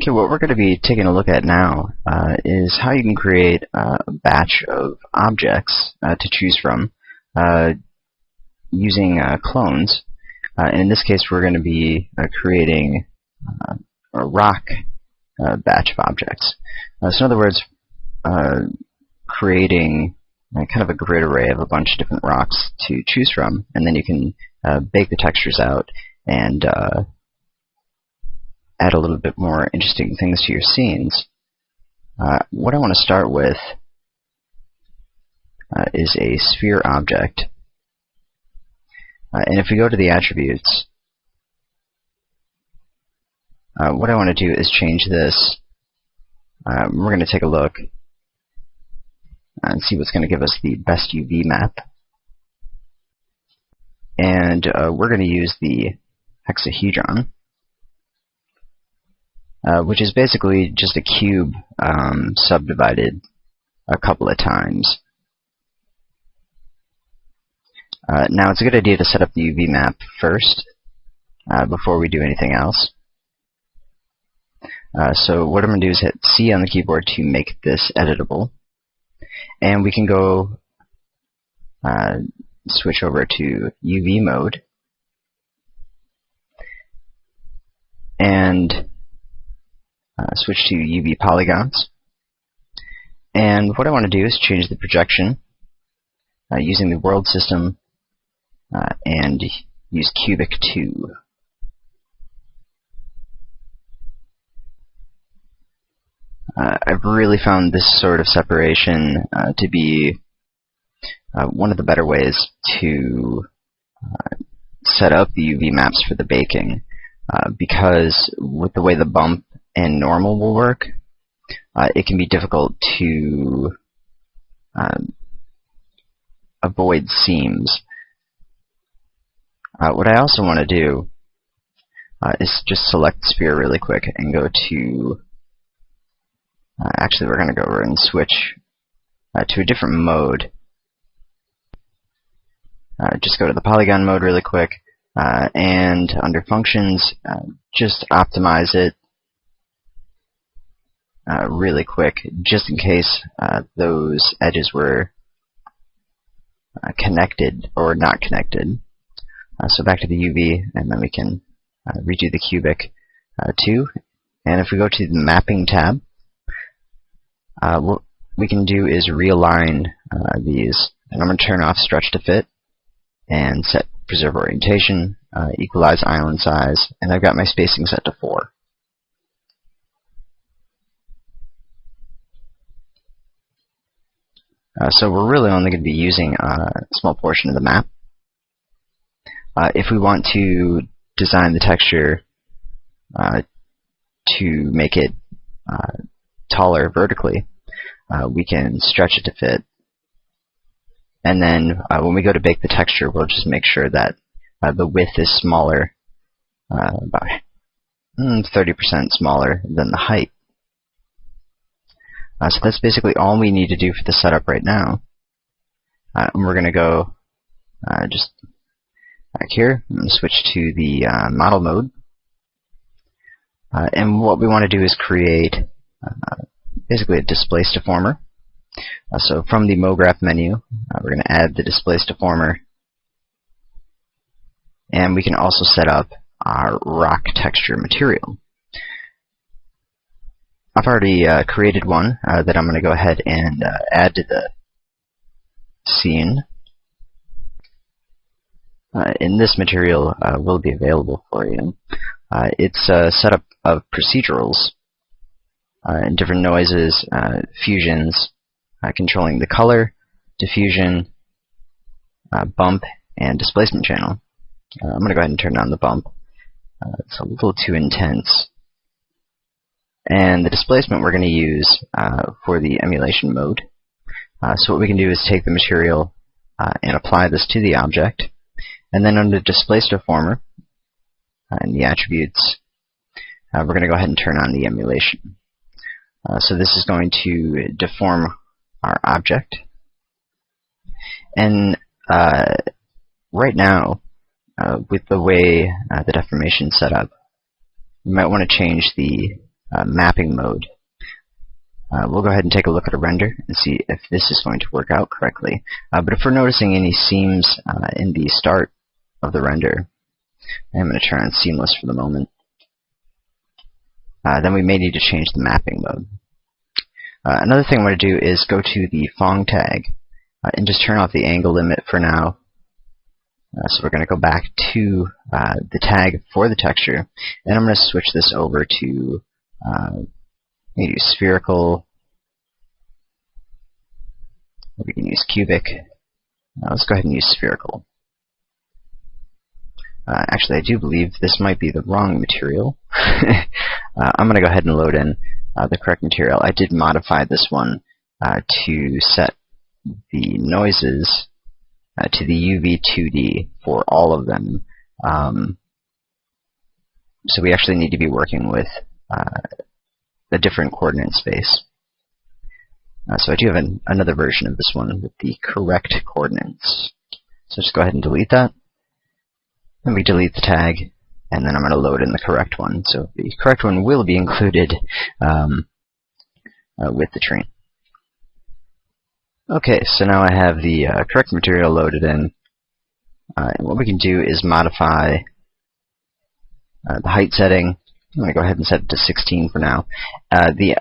Okay, what we're going to be taking a look at now is how you can create a batch of objects to choose from using clones. And in this case, we're going to be creating a rock batch of objects. So in other words, creating kind of a grid array of a bunch of different rocks to choose from, and then you can bake the textures out and add a little bit more interesting things to your scenes. What I want to start with is a sphere object. And if we go to the attributes, what I want to do is change this. We're going to take a look and see what's going to give us the best UV map. And we're going to use the hexahedron, which is basically just a cube subdivided a couple of times. Now it's a good idea to set up the UV map first before we do anything else. So what I'm going to do is hit C on the keyboard to make this editable. And we can go switch over to UV mode. And switch to UV polygons. And what I want to do is change the projection using the world system and use cubic 2. I've really found this sort of separation to be one of the better ways to set up the UV maps for the baking, because with the way the bump and normal will work, it can be difficult to avoid seams. What I also want to do is just select the sphere really quick and go to actually, we're going to go over and switch to a different mode. Just go to the polygon mode really quick, and under functions, just optimize it really quick, just in case those edges were connected or not connected. So back to the UV, and then we can redo the cubic 2. And if we go to the mapping tab, what we can do is realign these. And I'm going to turn off stretch to fit and set preserve orientation, equalize island size, and I've got my spacing set to 4. So we're really only going to be using a small portion of the map. If we want to design the texture to make it taller vertically, we can stretch it to fit. And then when we go to bake the texture, we'll just make sure that the width is smaller, about 30% smaller than the height. So that's basically all we need to do for the setup right now. And we're going to go just back here. I'm going to switch to the model mode. And what we want to do is create basically a displace deformer. So from the MoGraph menu, we're going to add the displace deformer. And we can also set up our rock texture material. I've already created one that I'm going to go ahead and add to the scene. And this material will be available for you. It's a setup of procedurals and different noises, fusions, controlling the color, diffusion, bump, and displacement channel. I'm going to go ahead and turn down the bump. It's a little too intense. And the displacement we're going to use for the emulation mode. So what we can do is take the material and apply this to the object. And then under Displace Deformer, in the attributes, we're going to go ahead and turn on the emulation. So this is going to deform our object. And right now, with the way the deformation is set up, you might want to change the mapping mode, we'll go ahead and take a look at a render and see if this is going to work out correctly. But if we're noticing any seams in the start of the render, I'm going to turn on seamless for the moment. Then we may need to change the mapping mode. Another thing I want to do is go to the Phong tag and just turn off the angle limit for now. So we're going to go back to the tag for the texture, and I'm going to switch this over to maybe spherical. We can use cubic. Let's go ahead and use spherical. Actually, I do believe this might be the wrong material. I'm going to go ahead and load in the correct material. I did modify this one to set the noises to the UV2D for all of them. So we actually need to be working with a different coordinate space. So I do have another version of this one with the correct coordinates. So just go ahead and delete that. Then we delete the tag, and then I'm going to load in the correct one. So the correct one will be included with the train. Okay, so now I have the correct material loaded in. And what we can do is modify the height setting. I'm going to go ahead and set it to 16 for now. The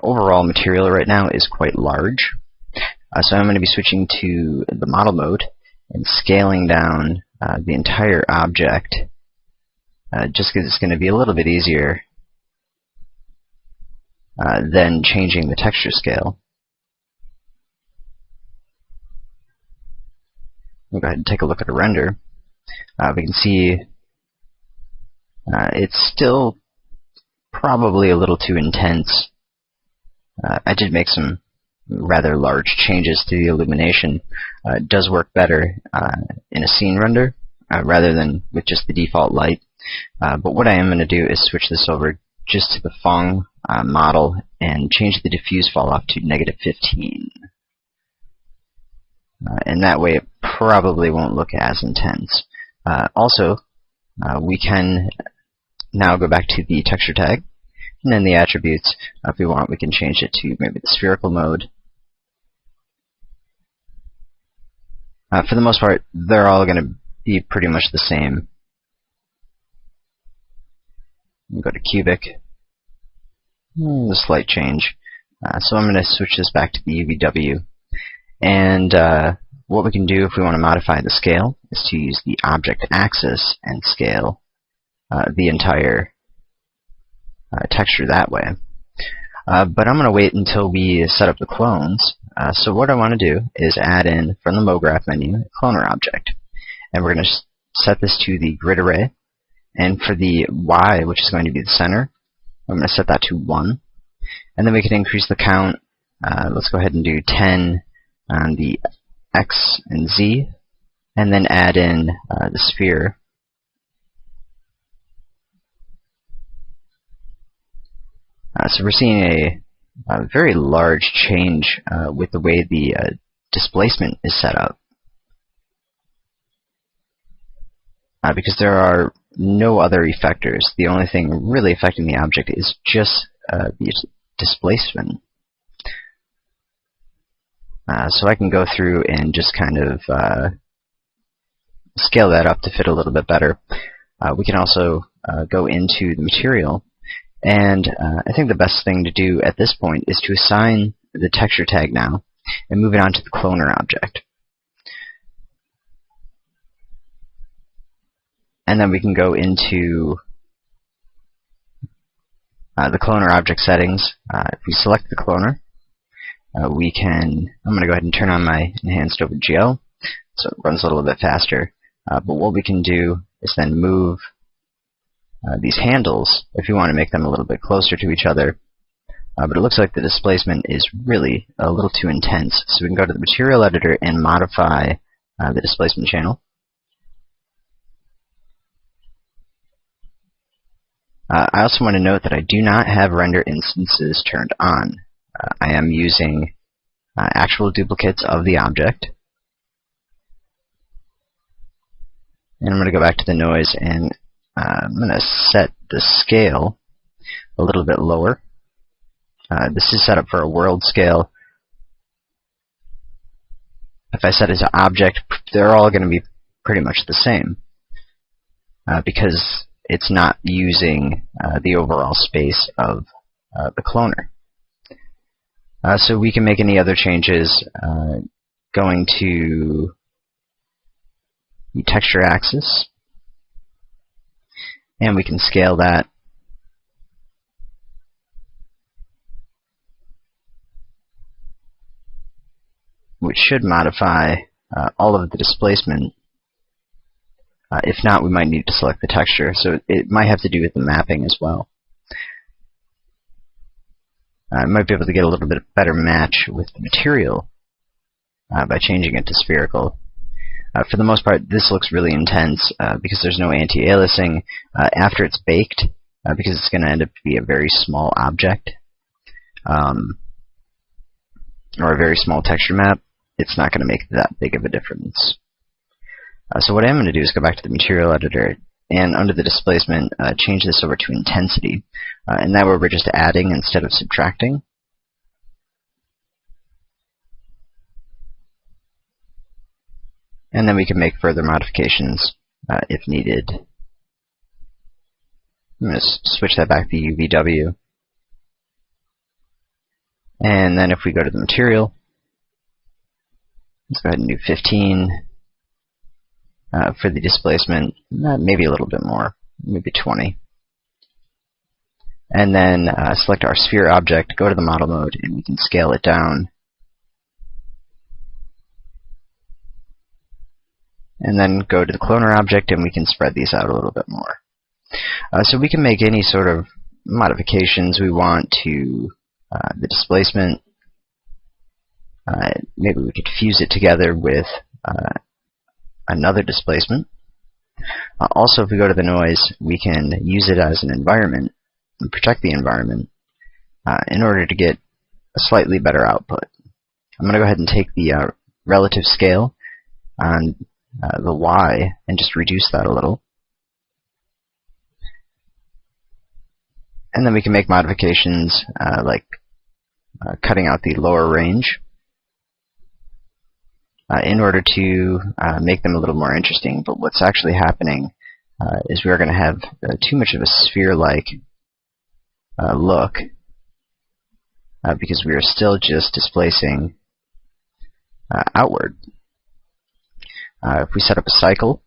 overall material right now is quite large. So I'm going to be switching to the model mode and scaling down the entire object, just because it's going to be a little bit easier than changing the texture scale. We'll go ahead and take a look at a render. We can see it's still probably a little too intense. I did make some rather large changes to the illumination. It does work better in a scene render rather than with just the default light. But what I am going to do is switch this over just to the Phong model and change the diffuse fall off to -15. And that way it probably won't look as intense. Also, we can now go back to the texture tag, and then the attributes. If we want, we can change it to maybe the spherical mode. For the most part, they're all going to be pretty much the same. We'll go to cubic. A slight change. So I'm going to switch this back to the UVW. And what we can do if we want to modify the scale is to use the object axis and scale the entire texture that way. But I'm going to wait until we set up the clones. So what I want to do is add in, from the MoGraph menu, a cloner object. And we're going to set this to the grid array. And for the Y, which is going to be the center, I'm going to set that to 1. And then we can increase the count. Let's go ahead and do 10 on the X and Z, and then add in the sphere. So we're seeing a very large change with the way the displacement is set up. Because there are no other effectors. The only thing really affecting the object is just the displacement. So I can go through and just kind of scale that up to fit a little bit better. We can also go into the material, and I think the best thing to do at this point is to assign the texture tag now and move it onto the cloner object. And then we can go into the cloner object settings. If we select the cloner, I'm going to go ahead and turn on my enhanced OpenGL so it runs a little bit faster. But what we can do is then move these handles if you want to make them a little bit closer to each other. But it looks like the displacement is really a little too intense. So we can go to the material editor and modify the displacement channel. I also want to note that I do not have render instances turned on. I am using actual duplicates of the object. And I'm going to go back to the noise, and I'm going to set the scale a little bit lower. This is set up for a world scale. If I set it to object, they're all going to be pretty much the same because it's not using the overall space of the cloner. So we can make any other changes going to the texture axis, and we can scale that. Which should modify all of the displacement. If not, we might need to select the texture, so it might have to do with the mapping as well. I might be able to get a little bit better match with the material by changing it to spherical. For the most part, this looks really intense because there's no anti-aliasing after it's baked, because it's going to end up to be a very small object or a very small texture map. It's not going to make that big of a difference. So what I'm going to do is go back to the material editor and under the displacement change this over to intensity, and that way we're just adding instead of subtracting. And then we can make further modifications if needed. I'm going to switch that back to UVW. And then if we go to the material, let's go ahead and do 15 for the displacement, maybe a little bit more, maybe 20. And then select our sphere object, go to the model mode, and we can scale it down. And then go to the cloner object, and we can spread these out a little bit more. So we can make any sort of modifications we want to the displacement. Maybe we could fuse it together with another displacement. Also, if we go to the noise, we can use it as an environment and protect the environment in order to get a slightly better output. I'm going to go ahead and take the relative scale on the Y and just reduce that a little. And then we can make modifications like cutting out the lower range in order to make them a little more interesting. But what's actually happening is we're going to have too much of a sphere-like look because we are still just displacing outward. If we set up a cycle,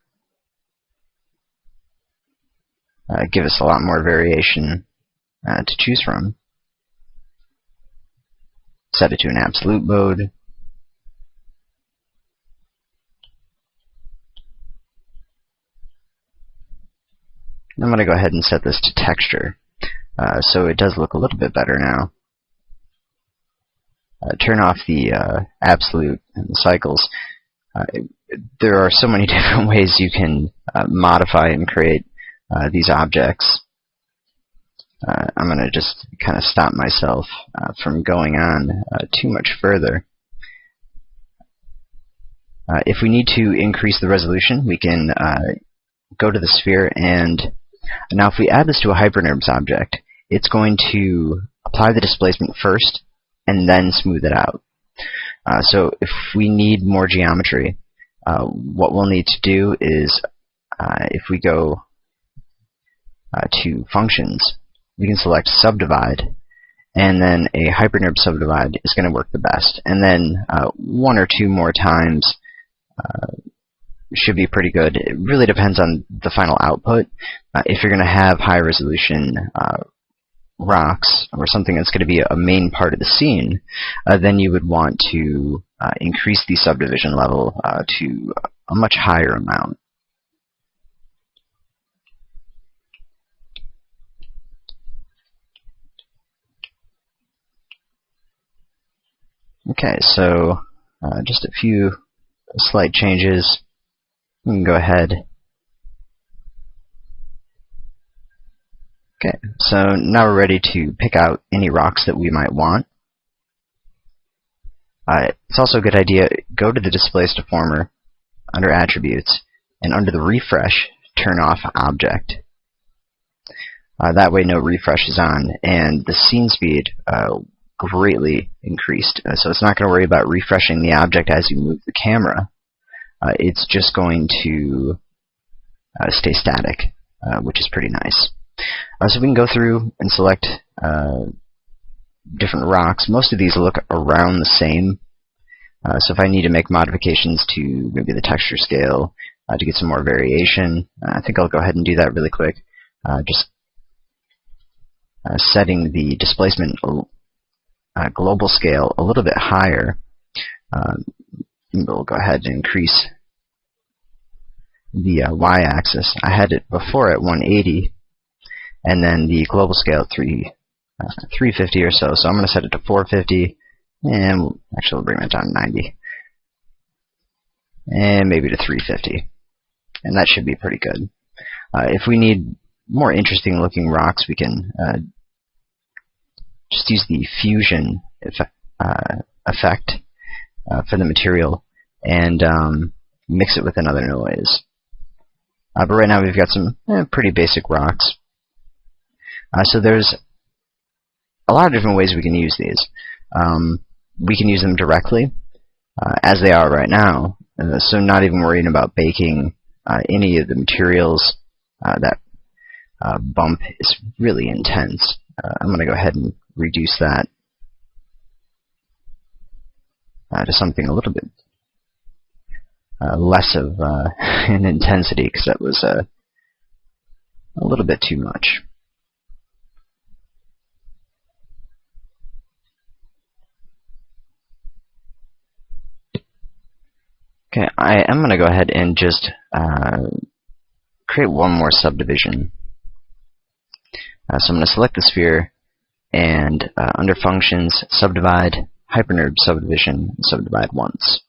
give us a lot more variation to choose from. Set it to an absolute mode. I'm going to go ahead and set this to texture, so it does look a little bit better now. Turn off the absolute and the cycles. There are so many different ways you can modify and create these objects. I'm going to just kind of stop myself from going on too much further. If we need to increase the resolution, we can go to the sphere, and now if we add this to a HyperNURBS object, it's going to apply the displacement first and then smooth it out. So if we need more geometry, what we'll need to do is if we go to functions, we can select subdivide, and then a HyperNURBS subdivide is going to work the best. And then one or two more times should be pretty good. It really depends on the final output. If you're going to have high resolution rocks or something that's going to be a main part of the scene, then you would want to increase the subdivision level to a much higher amount. Okay, so just a few slight changes. We can go ahead. Okay, so now we're ready to pick out any rocks that we might want. It's also a good idea, go to the Displace Deformer under Attributes, and under the Refresh, turn off Object. That way no refresh is on, and the scene speed greatly increased. So it's not going to worry about refreshing the object as you move the camera. It's just going to stay static, which is pretty nice. So we can go through and select different rocks. Most of these look around the same. So if I need to make modifications to maybe the texture scale to get some more variation, I think I'll go ahead and do that really quick. Just setting the displacement global scale a little bit higher. We'll go ahead and increase the y-axis. I had it before at 180, and then the global scale at 350 or so. So I'm going to set it to 450, and actually we'll bring that down to 90, and maybe to 350, and that should be pretty good. If we need more interesting looking rocks, we can just use the fusion effect for the material and mix it with another noise. But right now we've got some pretty basic rocks. So there's a lot of different ways we can use these. We can use them directly, as they are right now, so not even worrying about baking any of the materials. That bump is really intense. I'm going to go ahead and reduce that to something a little bit less of an intensity, because that was a little bit too much. Okay, I am going to go ahead and just create one more subdivision. So I'm going to select the sphere, and under functions, subdivide, hypernode subdivision, and subdivide once.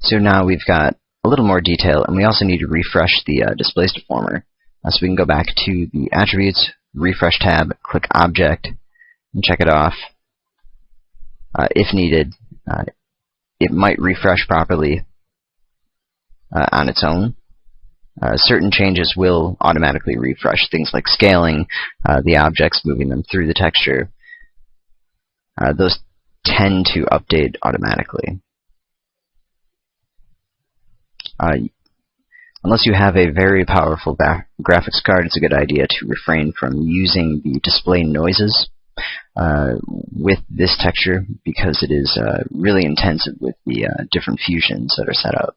So now we've got a little more detail, and we also need to refresh the displace deformer. So we can go back to the attributes, refresh tab, click object, and check it off. If needed, it might refresh properly on its own. Certain changes will automatically refresh, things like scaling the objects, moving them through the texture. Those tend to update automatically. Unless you have a very powerful graphics card, it's a good idea to refrain from using the display noises with this texture, because it is really intensive with the different fusions that are set up.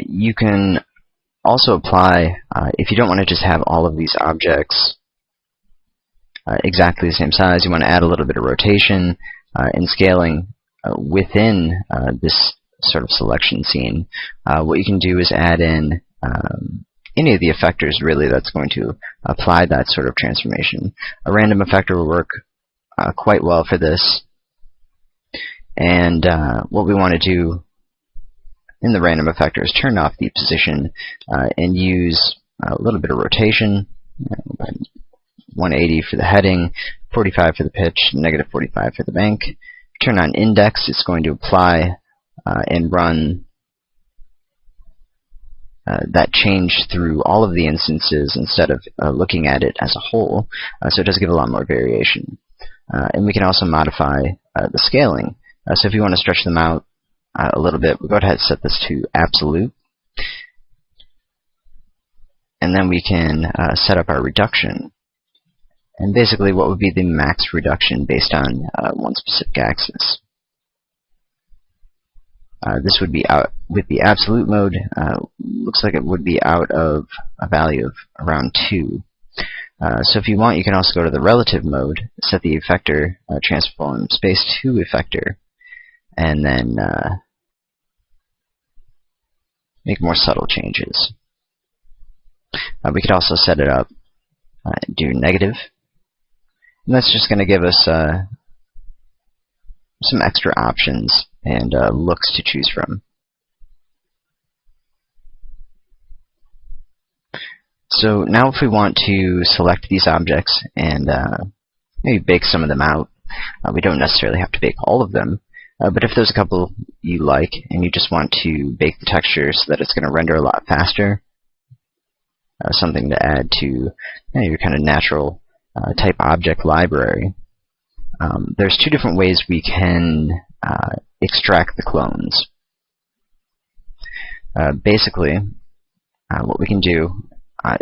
You can also apply, if you don't want to just have all of these objects exactly the same size, you want to add a little bit of rotation and scaling within this sort of selection scene. What you can do is add in any of the effectors, really, that's going to apply that sort of transformation. A random effector will work quite well for this. And what we want to do in the random effector is turn off the position and use a little bit of rotation. 180 for the heading, 45 for the pitch, negative 45 for the bank. Turn on index. It's going to apply and run that change through all of the instances instead of looking at it as a whole. So it does give a lot more variation. And we can also modify the scaling. So if you want to stretch them out a little bit, we'll go ahead and set this to absolute. And then we can set up our reduction. And basically what would be the max reduction based on one specific axis. This would be out with the absolute mode. Looks like it would be out of a value of around 2. So if you want, you can also go to the relative mode, set the effector transform space to effector, and then make more subtle changes. We could also set it up, do negative, and that's just going to give us some extra options and looks to choose from. So now if we want to select these objects and maybe bake some of them out, we don't necessarily have to bake all of them, but if there's a couple you like and you just want to bake the texture so that it's going to render a lot faster, something to add to your kind of natural type object library. There's two different ways we can extract the clones. Basically, what we can do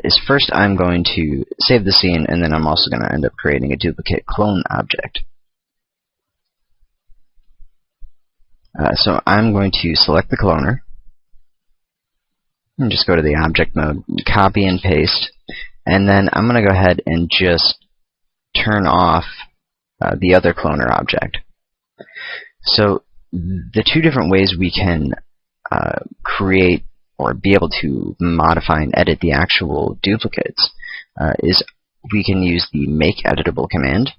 is first I'm going to save the scene, and then I'm also going to end up creating a duplicate clone object. So I'm going to select the cloner, and just go to the object mode, copy and paste, and then I'm going to go ahead and just turn off the other cloner object. So the two different ways we can create or be able to modify and edit the actual duplicates is we can use the make editable command,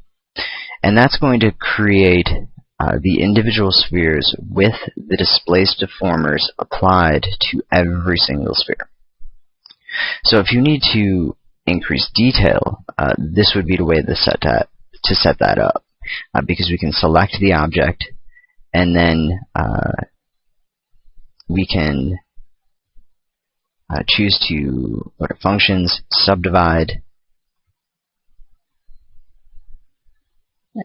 and that's going to create the individual spheres with the displaced deformers applied to every single sphere. So if you need to increase detail, this would be the way to set that up, because we can select the object, and then we can choose to go to functions, subdivide,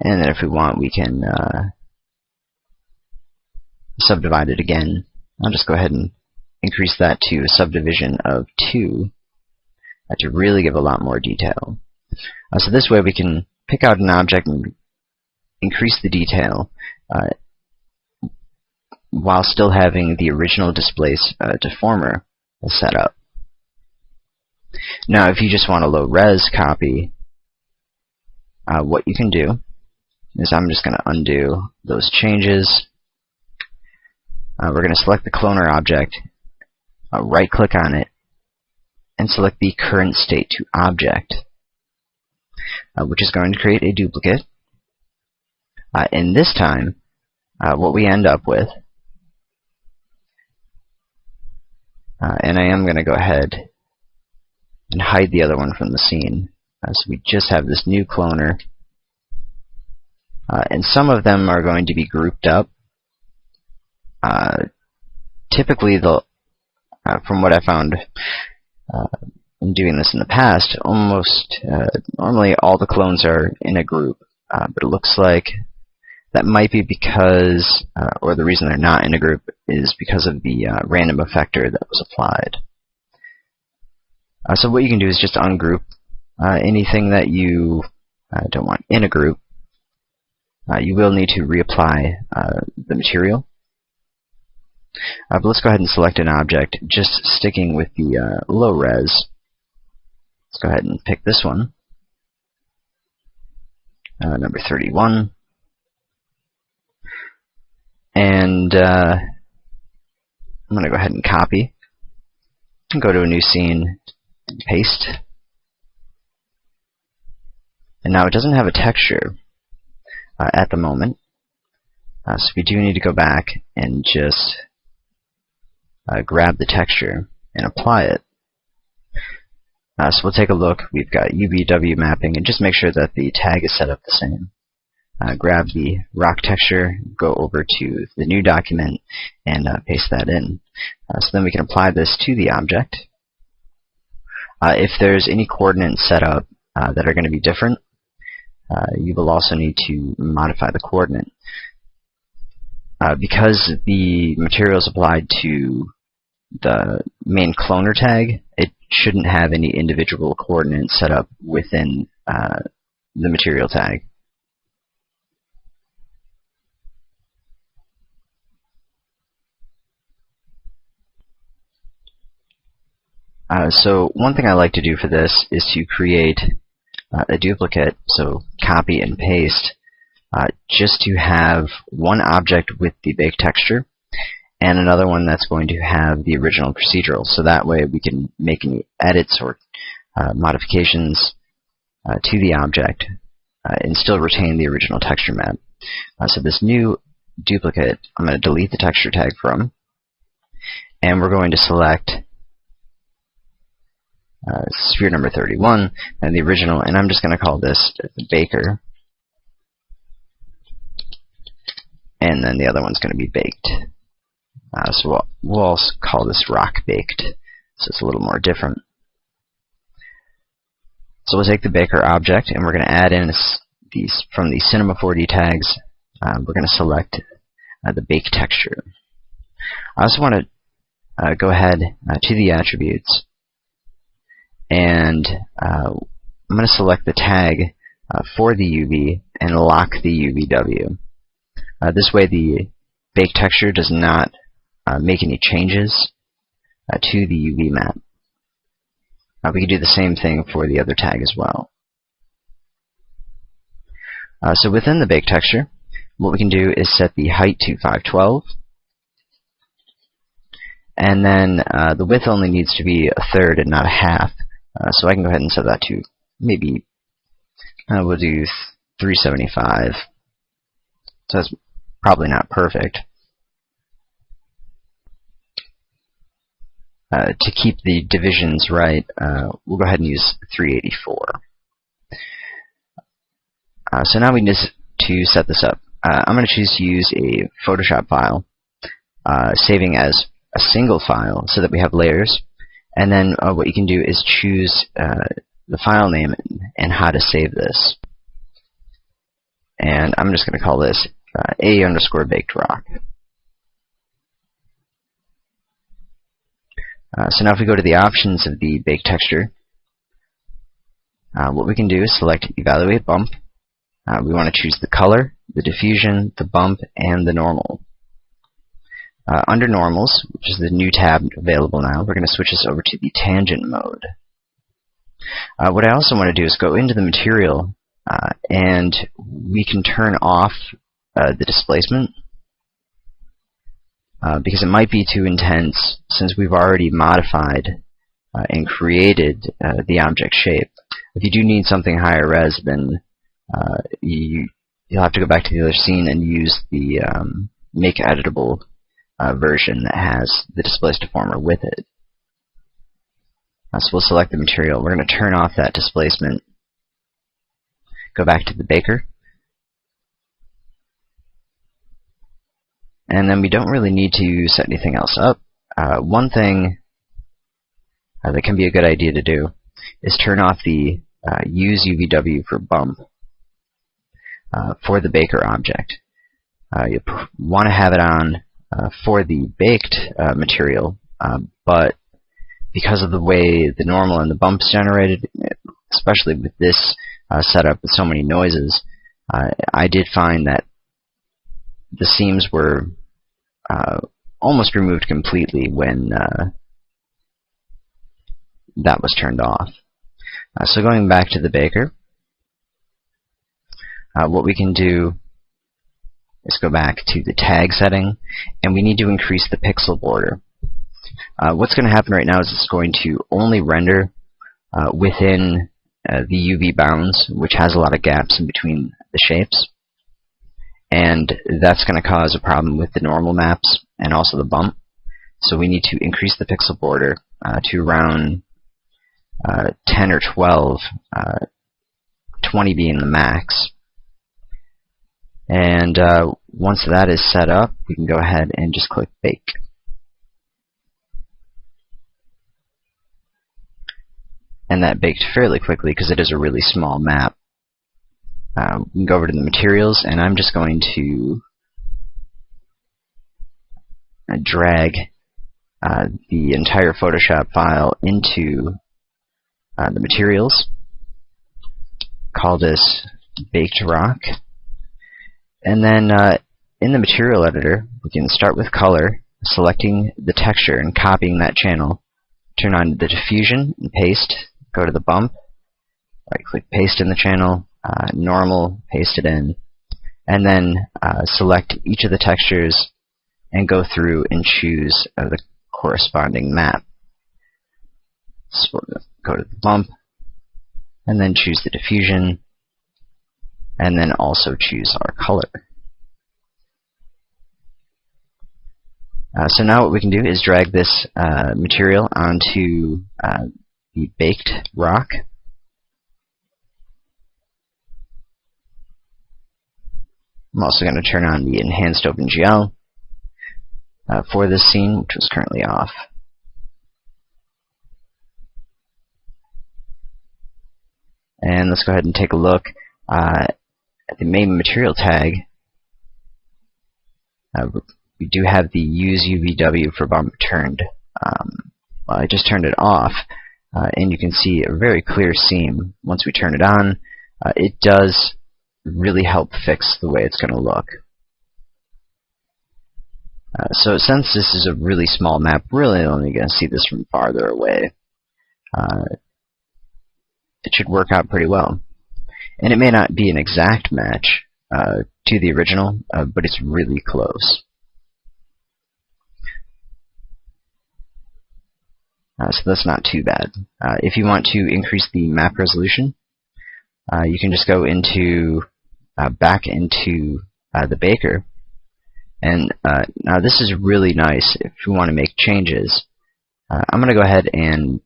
and then if we want, we can subdivide it again. I'll just go ahead and increase that to a subdivision of 2 to really give a lot more detail. So this way we can pick out an object and increase the detail while still having the original displace deformer set up. Now if you just want a low res copy, what you can do is I'm just going to undo those changes. We're going to select the cloner object, right click on it, and select the current state to object, which is going to create a duplicate. And this time, what we end up with, and I am going to go ahead and hide the other one from the scene. So we just have this new cloner, and some of them are going to be grouped up. Typically, from what I found in doing this in the past, normally all the clones are in a group, but it looks like that might be because, or the reason they're not in a group is because of the random effector that was applied. So what you can do is just ungroup anything that you don't want in a group. You will need to reapply the material. But let's go ahead and select an object, just sticking with the low res. Let's go ahead and pick this one, number 31. And I'm going to go ahead and copy, and go to a new scene, and paste. And now it doesn't have a texture at the moment, so we do need to go back and just grab the texture and apply it. So we'll take a look. We've got UVW mapping, and just make sure that the tag is set up the same. Grab the rock texture, go over to the new document, and paste that in. So then we can apply this to the object. If there's any coordinates set up that are going to be different, you will also need to modify the coordinate. Because the material is applied to the main cloner tag, it shouldn't have any individual coordinates set up within the material tag. So one thing I like to do for this is to create a duplicate, so copy and paste, just to have one object with the baked texture and another one that's going to have the original procedural. So that way we can make any edits or modifications to the object and still retain the original texture map. So this new duplicate, I'm going to delete the texture tag from, and we're going to select sphere number 31 and the original, and I'm just going to call this the baker, and then the other one's going to be baked. So we'll also call this rock baked, so it's a little more different. So we'll take the Baker object and we're going to add in these from the Cinema 4D tags. We're going to select the bake texture. I also want to go ahead to the attributes, and I'm going to select the tag for the UV and lock the UVW. This way the bake texture does not make any changes to the UV map. We can do the same thing for the other tag as well. So within the bake texture, what we can do is set the height to 512, and then the width only needs to be 1/3 and not 1/2. So I can go ahead and set that to maybe we'll do 375. So that's probably not perfect. To keep the divisions right, we'll go ahead and use 384. So now we need to set this up. I'm going to choose to use a Photoshop file, saving as a single file so that we have layers. And then what you can do is choose the file name and how to save this. And I'm just going to call this A_bakedrock. So now if we go to the options of the bake texture, what we can do is select Evaluate Bump. We want to choose the color, the diffusion, the bump, and the normal. Under Normals, which is the new tab available now, we're going to switch this over to the tangent mode. What I also want to do is go into the material, and we can turn off the displacement, because it might be too intense since we've already modified and created the object shape. If you do need something higher res, then you'll have to go back to the other scene and use the make editable version that has the displaced deformer with it. So we'll select the material. We're going to turn off that displacement. Go back to the Baker. And then we don't really need to set anything else up. One thing that can be a good idea to do is turn off the Use UVW for bump for the Baker object. You want to have it on for the baked material, but because of the way the normal and the bump is generated, especially with this setup with so many noises, I did find that the seams were almost removed completely when that was turned off. So going back to the Baker, what we can do is go back to the tag setting, and we need to increase the pixel border. What's going to happen right now is it's going to only render within the UV bounds, which has a lot of gaps in between the shapes. And that's going to cause a problem with the normal maps and also the bump. So we need to increase the pixel border to around 10 or 12, 20 being the max. And once that is set up, we can go ahead and just click Bake. And that baked fairly quickly because it is a really small map. We can go over to the materials, and I'm just going to drag the entire Photoshop file into the materials. Call this Baked Rock. And then in the material editor, we can start with color, selecting the texture and copying that channel. Turn on the diffusion and paste. Go to the bump. Right-click paste in the channel. Normal, paste it in. And then select each of the textures and go through and choose the corresponding map. So go to the bump, and then choose the diffusion, and then also choose our color. So now what we can do is drag this material onto the baked rock. I'm also going to turn on the enhanced OpenGL for this scene, which was currently off. And let's go ahead and take a look at the main material tag. We do have the use UVW for bump turned. Well, I just turned it off, and you can see a very clear seam. Once we turn it on, it does really help fix the way it's going to look. So since this is a really small map, we're really only going to see this from farther away. It should work out pretty well. And it may not be an exact match to the original, but it's really close. So that's not too bad. If you want to increase the map resolution, you can just go into back into the Baker. And now this is really nice if we want to make changes. I'm going to go ahead and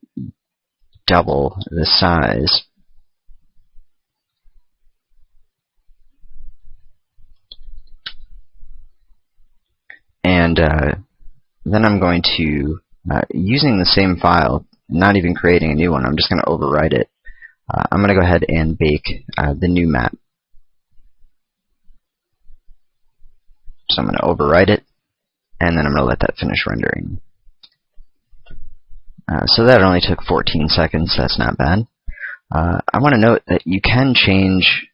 double the size. And then I'm going to, using the same file, not even creating a new one, I'm just going to overwrite it. I'm going to go ahead and bake the new map. So I'm going to overwrite it, and then I'm going to let that finish rendering. So that only took 14 seconds. That's not bad. I want to note that you can change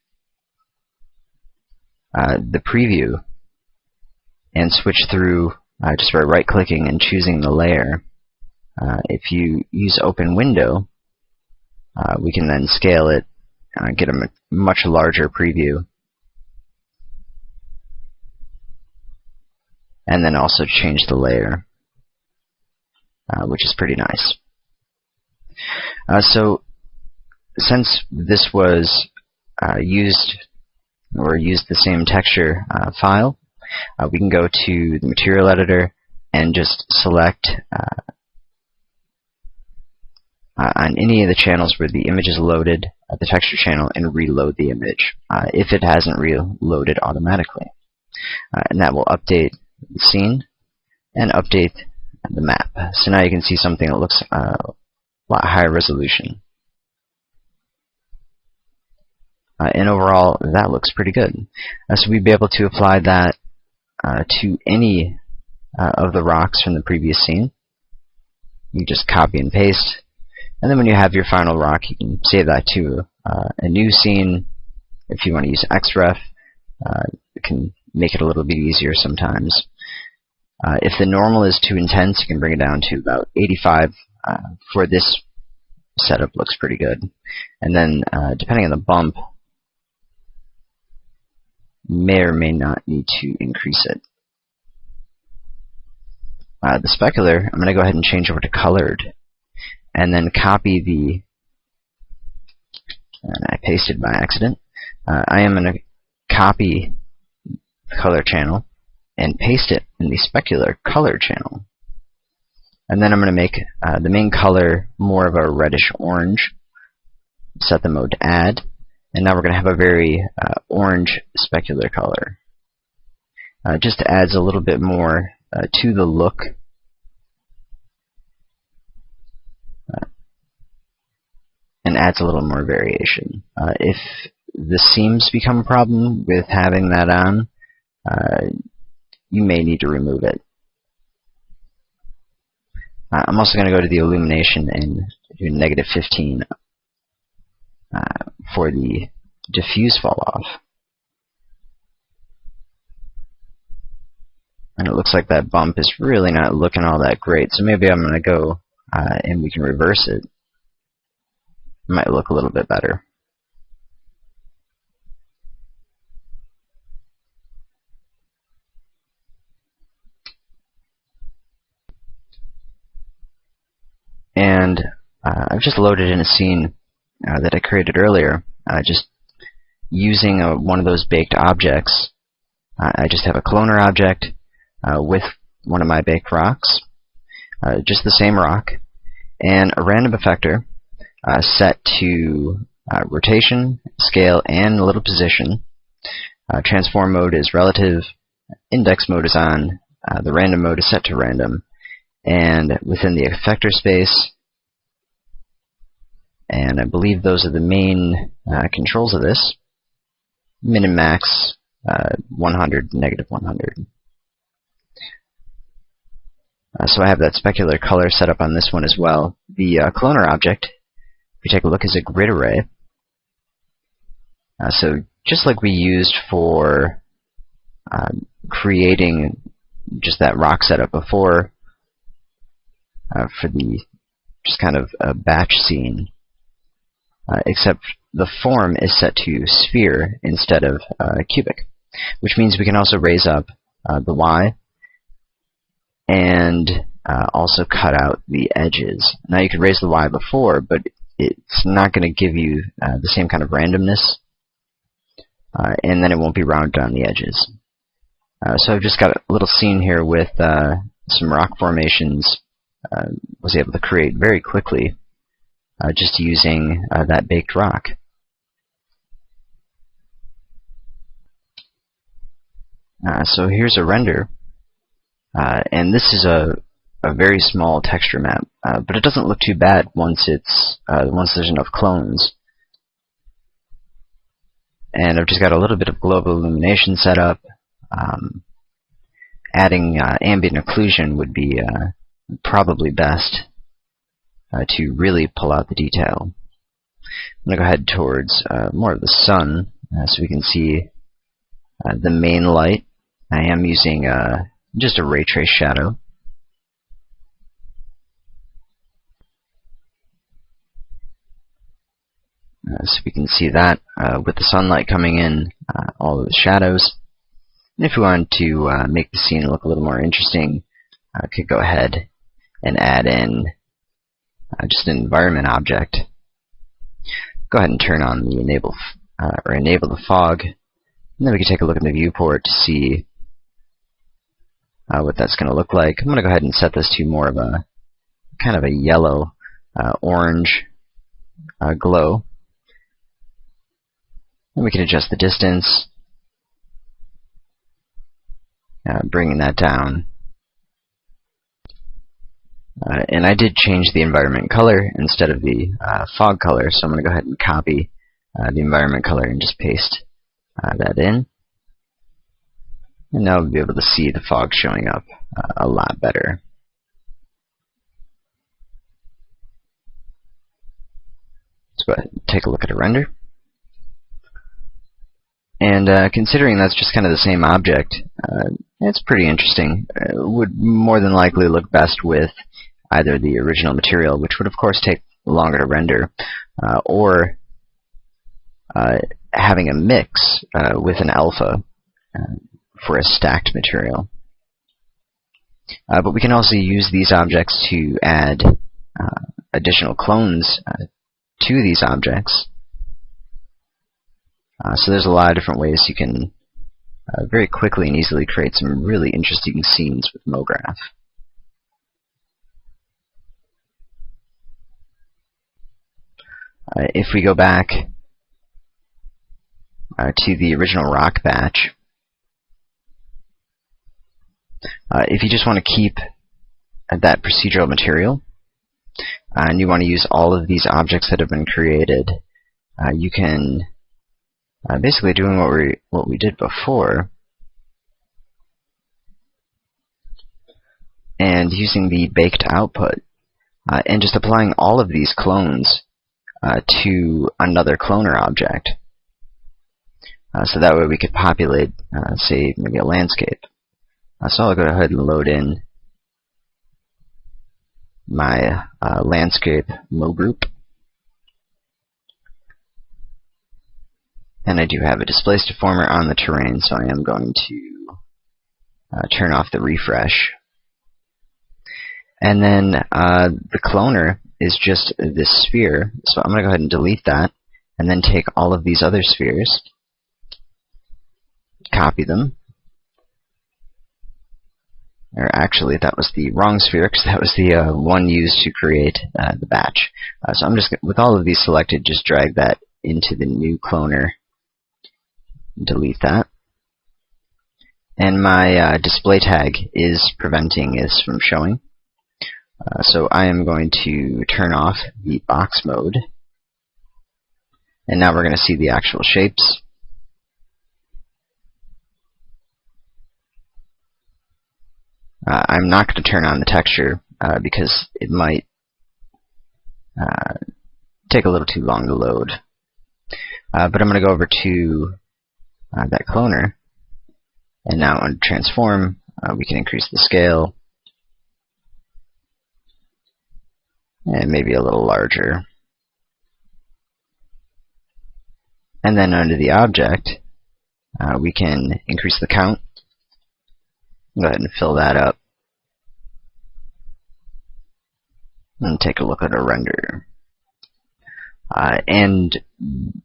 the preview and switch through just by right-clicking and choosing the layer. If you use Open Window, we can then scale it, get a much larger preview, and then also change the layer, which is pretty nice. So since this was used the same texture file, we can go to the material editor and just select on any of the channels where the image is loaded, the texture channel, and reload the image if it hasn't reloaded automatically. And that will update the scene and update the map. So now you can see something that looks a lot higher resolution. And overall, that looks pretty good. So we'd be able to apply that to any of the rocks from the previous scene. You just copy and paste, and then when you have your final rock, you can save that to a new scene. If you want to use XREF, you can make it a little bit easier sometimes. If the normal is too intense, you can bring it down to about 85. For this setup, looks pretty good. And then, depending on the bump, may or may not need to increase it. The specular, I'm going to go ahead and change over to colored, and then copy the, and I pasted by accident. I am going to copy the color channel and paste it in the specular color channel. And then I'm going to make the main color more of a reddish orange. Set the mode to add. And now we're going to have a very orange specular color. Just adds a little bit more to the look. And adds a little more variation. If the seams become a problem with having that on, you may need to remove it. I'm also going to go to the illumination and do -15 for the diffuse fall off. And it looks like that bump is really not looking all that great, so maybe I'm going to go and we can reverse it. It might look a little bit better. And I've just loaded in a scene that I created earlier, just using one of those baked objects. I just have a cloner object with one of my baked rocks, just the same rock, and a random effector set to rotation, scale, and little position. Transform mode is relative, index mode is on, the random mode is set to random, and within the effector space And I believe those are the main controls of this. Min and max, 100, negative 100. So I have that specular color set up on this one as well. The cloner object, if we take a look, is a grid array. So just like we used for creating just that rock setup before, for the just kind of a batch scene, except the form is set to sphere instead of cubic, which means we can also raise up the Y and also cut out the edges. Now you could raise the Y before, but it's not going to give you the same kind of randomness, and then it won't be rounded on the edges. So I've just got a little scene here with some rock formations. Was able to create very quickly just using that baked rock. So here's a render, and this is a very small texture map, but it doesn't look too bad once there's enough clones. And I've just got a little bit of global illumination set up. Adding ambient occlusion would be probably best to really pull out the detail. I'm going to go ahead towards more of the sun so we can see the main light. I am using just a ray trace shadow. So we can see that with the sunlight coming in, all of the shadows. And if we wanted to make the scene look a little more interesting, I could go ahead and add in just an environment object. Go ahead and turn on the enable the fog, and then we can take a look at the viewport to see what that's going to look like. I'm going to go ahead and set this to more of a kind of a yellow orange glow. And we can adjust the distance, bringing that down. And I did change the environment color instead of the fog color, so I'm going to go ahead and copy the environment color and just paste that in. And now we'll be able to see the fog showing up a lot better. Let's go ahead and take a look at a render. And considering that's just kind of the same object, it's pretty interesting. It would more than likely look best with either the original material, which would of course take longer to render, or having a mix with an alpha for a stacked material. But we can also use these objects to add additional clones to these objects. So there's a lot of different ways you can very quickly and easily create some really interesting scenes with MoGraph. If we go back to the original rock batch, if you just want to keep that procedural material and you want to use all of these objects that have been created, you can basically doing what we did before, and using the baked output and just applying all of these clones to another cloner object. So that way we could populate, say, maybe a landscape. So I'll go ahead and load in my landscape MoGroup. And I do have a displaced deformer on the terrain, so I am going to turn off the refresh. And then the cloner is just this sphere, so I'm going to go ahead and delete that, and then take all of these other spheres, copy them. Or actually, that was the wrong sphere, because that was the one used to create the batch. So I'm just, with all of these selected, just drag that into the new cloner. Delete that. And my display tag is preventing this from showing. So I am going to turn off the box mode And now we're going to see the actual shapes. I'm not going to turn on the texture because it might take a little too long to load. But I'm going to go over to that cloner, and now under transform, we can increase the scale, and maybe a little larger. And then under the object, we can increase the count. Go ahead and fill that up. And take a look at our render. And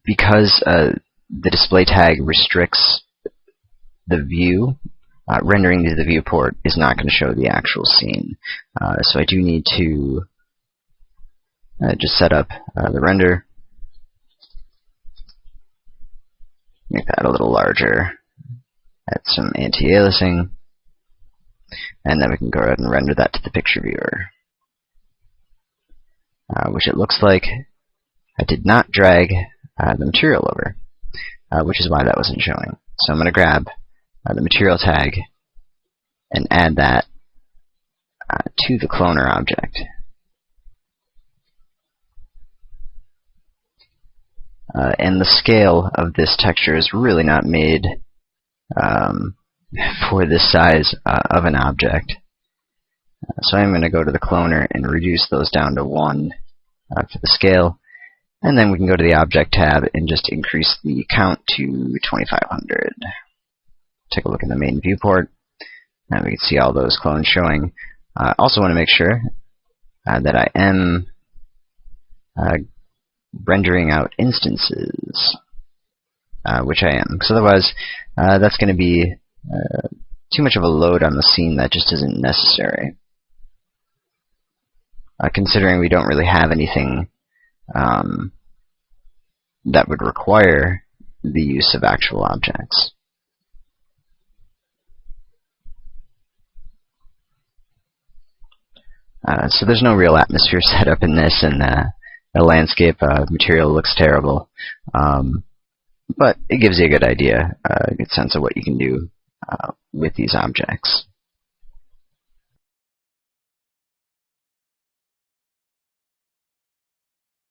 because the display tag restricts the view, rendering to the viewport is not going to show the actual scene. So I do need to just set up the render. Make that a little larger. Add some anti-aliasing. And then we can go ahead and render that to the picture viewer. Which it looks like I did not drag the material over, which is why that wasn't showing. So I'm going to grab the material tag and add that to the cloner object. And the scale of this texture is really not made for this size of an object. So I'm going to go to the cloner and reduce those down to 1 for the scale. And then we can go to the Object tab and just increase the count to 2500. Take a look at the main viewport, and we can see all those clones showing. I also want to make sure that I am rendering out instances, which I am, because otherwise that's going to be too much of a load on the scene that just isn't necessary. Considering we don't really have anything that would require the use of actual objects. So there's no real atmosphere set up in this, and the landscape material looks terrible. But it gives you a good idea, a good sense of what you can do with these objects.